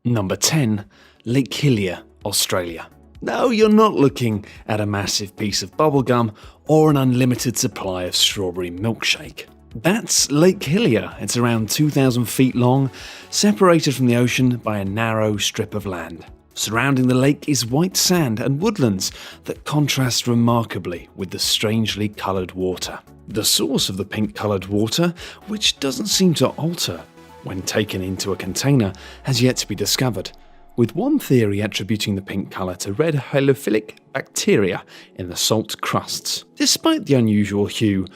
Number 10. Lake Hillier, Australia. No, you're not looking at a massive piece of bubblegum or an unlimited supply of strawberry milkshake. That's Lake Hillier. It's around 2,000 feet long, separated from the ocean by a narrow strip of land. Surrounding the lake is white sand and woodlands that contrast remarkably with the strangely coloured water. The source of the pink-coloured water, which doesn't seem to alter when taken into a container, has yet to be discovered, with one theory attributing the pink colour to red halophilic bacteria in the salt crusts. Despite the unusual hue,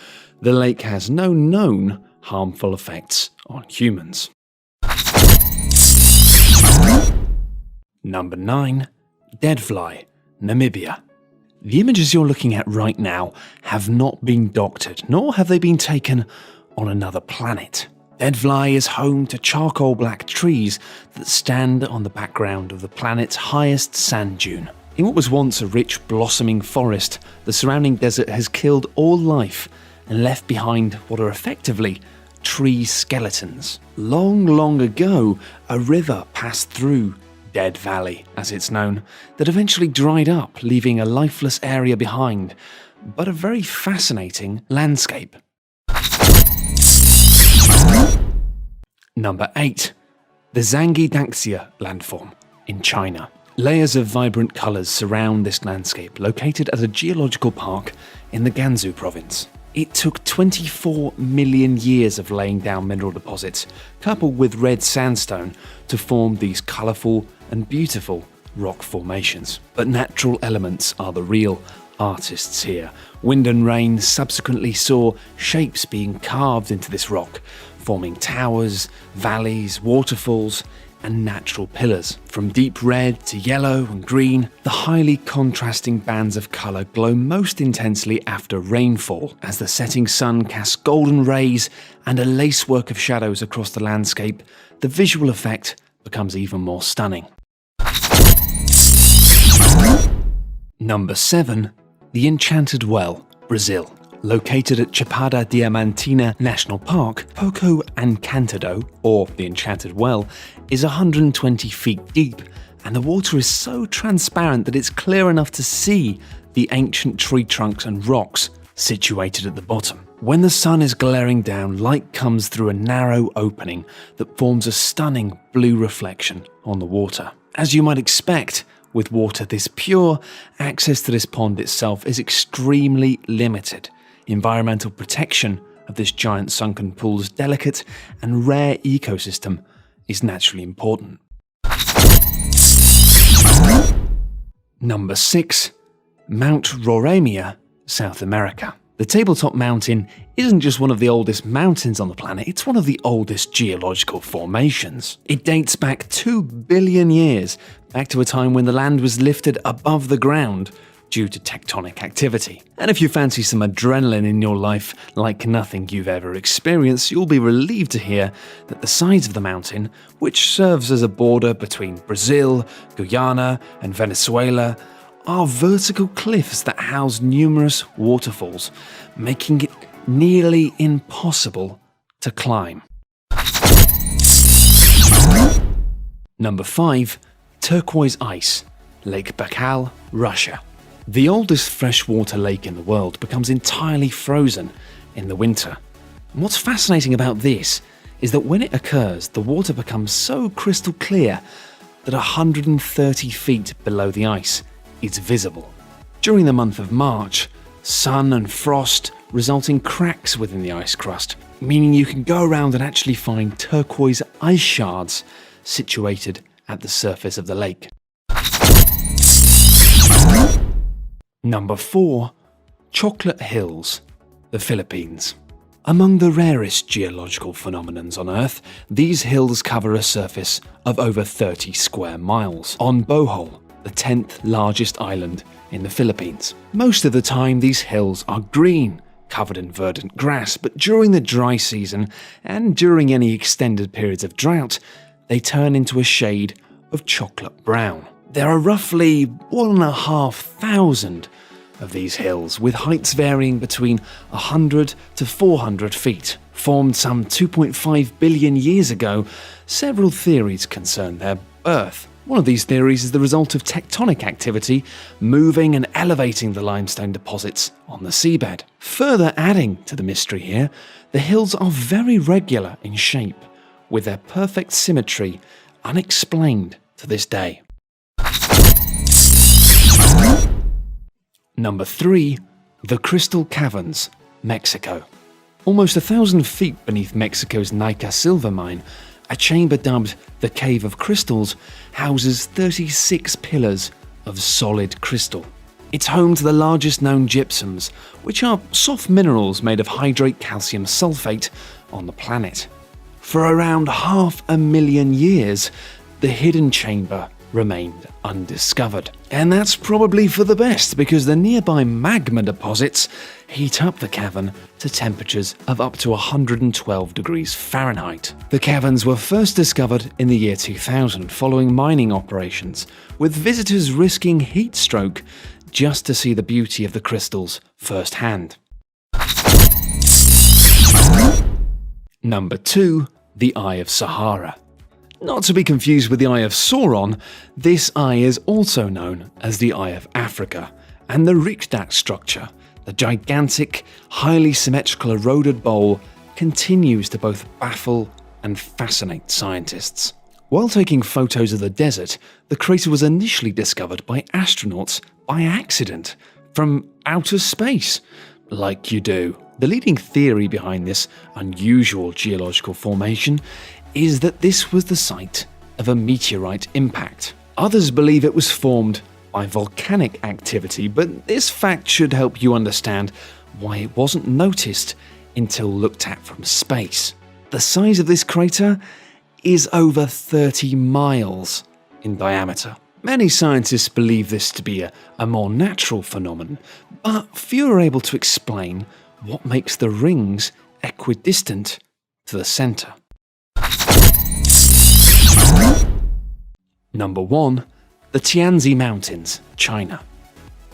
the lake has no known harmful effects on humans. Number 9. Deadfly, Namibia. The images you're looking at right now have not been doctored, nor have they been taken on another planet. Deadfly is home to charcoal black trees that stand on the background of the planet's highest sand dune. In what was once a rich blossoming forest, the surrounding desert has killed all life and left behind what are effectively tree skeletons. Long ago, a river passed through Dead Valley, as it's known, that eventually dried up, leaving a lifeless area behind, but a very fascinating landscape. Number 8. The Zhangjiadanxia landform in China. Layers of vibrant colours surround this landscape, located at a geological park in the Gansu province. It took 24 million years of laying down mineral deposits, coupled with red sandstone, to form these colourful and beautiful rock formations. But natural elements are the real artists here. Wind and rain subsequently saw shapes being carved into this rock, forming towers, valleys, waterfalls, and natural pillars. From deep red to yellow and green, the highly contrasting bands of colour glow most intensely after rainfall, as the setting sun casts golden rays and a lacework of shadows across the landscape. The visual effect becomes even more stunning. Number 7. The Enchanted Well, Brazil. Located at Chapada Diamantina National Park, Poco Encantado, or the Enchanted Well, is 120 feet deep, and the water is so transparent that it's clear enough to see the ancient tree trunks and rocks situated at the bottom. When the sun is glaring down, light comes through a narrow opening that forms a stunning blue reflection on the water. As you might expect, with water this pure, access to this pond itself is extremely limited. Environmental protection of this giant sunken pool's delicate and rare ecosystem is naturally important. Number 6. Mount Roraima, South America. The tabletop mountain isn't just one of the oldest mountains on the planet, it's one of the oldest geological formations. It dates back 2 billion years, back to a time when the land was lifted above the ground due to tectonic activity. And if you fancy some adrenaline in your life like nothing you've ever experienced, you'll be relieved to hear that the sides of the mountain, which serves as a border between Brazil, Guyana, and Venezuela, are vertical cliffs that house numerous waterfalls, making it nearly impossible to climb. Number 5. Turquoise Ice, Lake Baikal, Russia. The oldest freshwater lake in the world becomes entirely frozen in the winter. And what's fascinating about this is that when it occurs, the water becomes so crystal clear that 130 feet below the ice is visible. During the month of March, sun and frost result in cracks within the ice crust, meaning you can go around and actually find turquoise ice shards situated at the surface of the lake. Number 4. Chocolate Hills, the Philippines. Among the rarest geological phenomenons on Earth, these hills cover a surface of over 30 square miles on Bohol, the 10th largest island in the Philippines. Most of the time, these hills are green, covered in verdant grass, but during the dry season and during any extended periods of drought, they turn into a shade of chocolate brown. There are roughly 1,500 of these hills, with heights varying between 100 to 400 feet. Formed some 2.5 billion years ago, several theories concern their Earth. One of these theories is the result of tectonic activity moving and elevating the limestone deposits on the seabed. Further adding to the mystery here, the hills are very regular in shape, with their perfect symmetry unexplained to this day. Number 3. The Crystal Caverns, Mexico. Almost 1,000 feet beneath Mexico's Nica silver mine, a chamber dubbed the Cave of Crystals houses 36 pillars of solid crystal. It's home to the largest known gypsums, which are soft minerals made of hydrate calcium sulfate on the planet. For around 500,000 years, the hidden chamber remained undiscovered. And that's probably for the best, because the nearby magma deposits heat up the cavern to temperatures of up to 112 degrees Fahrenheit. The caverns were first discovered in the year 2000 following mining operations, with visitors risking heat stroke just to see the beauty of the crystals firsthand. Number 2. The Eye of Sahara. Not to be confused with the Eye of Sauron, this eye is also known as the Eye of Africa, and the Riksdag structure, the gigantic, highly symmetrical eroded bowl, continues to both baffle and fascinate scientists. While taking photos of the desert, the crater was initially discovered by astronauts by accident from outer space, like you do. The leading theory behind this unusual geological formation is that this was the site of a meteorite impact. Others believe it was formed by volcanic activity, but this fact should help you understand why it wasn't noticed until looked at from space. The size of this crater is over 30 miles in diameter. Many scientists believe this to be a more natural phenomenon, but few are able to explain what makes the rings equidistant to the center. Number 1. The Tianzi Mountains, China.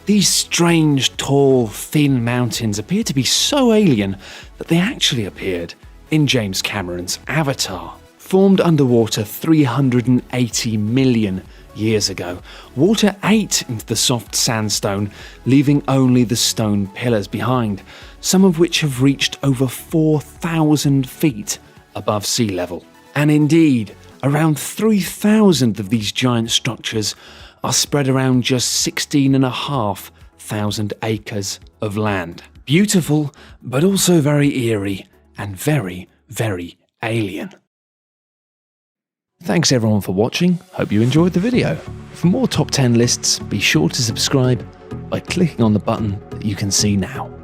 These strange, tall, thin mountains appear to be so alien that they actually appeared in James Cameron's Avatar. Formed underwater 380 million years ago, water ate into the soft sandstone, leaving only the stone pillars behind, some of which have reached over 4,000 feet above sea level. And indeed, around 3,000 of these giant structures are spread around just 16,500 acres of land. Beautiful, but also very eerie and very, very alien. Thanks everyone for watching, hope you enjoyed the video. For more top 10 lists, be sure to subscribe by clicking on the button that you can see now.